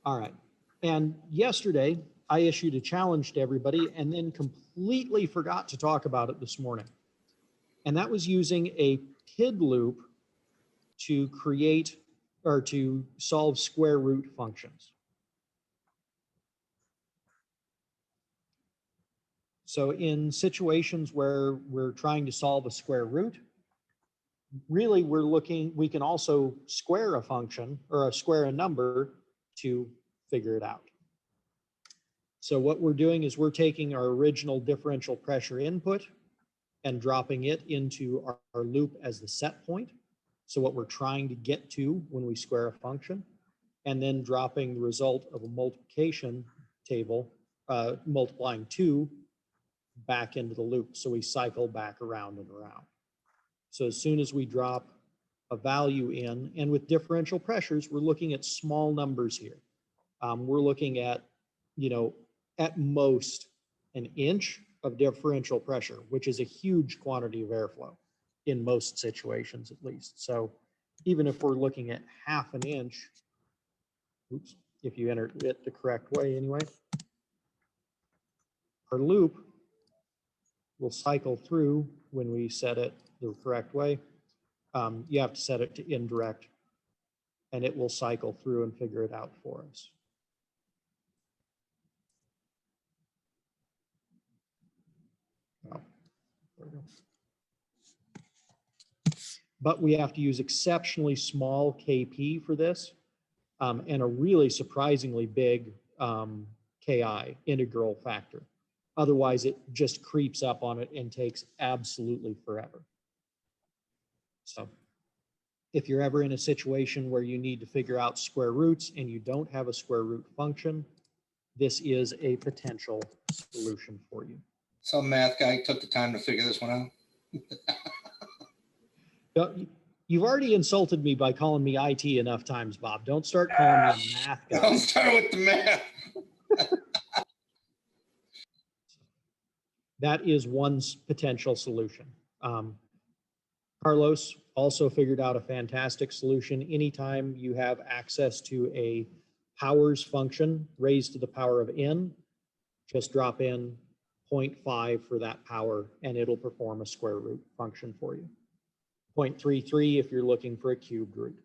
All right. And yesterday, I issued a challenge to everybody and then completely forgot to talk about it this morning. And that was using a PID loop to create or to solve square root functions. So in situations where we're trying to solve a square root, really we can also square a function or square a number to figure it out. So what we're doing is we're taking our original differential pressure input and dropping it into our loop as the set point. So what we're trying to get to when we square a function, and then dropping the result of a multiplication table, multiplying 2 back into the loop. So we cycle back around and around. So as soon as we drop a value in, and with differential pressures, we're looking at small numbers here. We're looking at, at most an inch of differential pressure, which is a huge quantity of airflow in most situations, at least. So even if we're looking at half an inch, oops, if you enter it the correct way anyway, our loop will cycle through when we set it the correct way. You have to set it to indirect, and it will cycle through and figure it out for us. Oh, there we go. But we have to use exceptionally small KP for this, and a really surprisingly big KI, integral factor. Otherwise, it just creeps up on it and takes absolutely forever. So if you're ever in a situation where you need to figure out square roots and you don't have a square root function, this is a potential solution for you. Some math guy took the time to figure this one out. You've already insulted me by calling me IT enough times, Bob. Don't start calling me a math guy. Don't start with the math. That is one potential solution. Carlos also figured out a fantastic solution. Anytime you have access to a powers function raised to the power of n, just drop in 0.5 for that power and it'll perform a square root function for you. 0.33 if you're looking for a cubed root.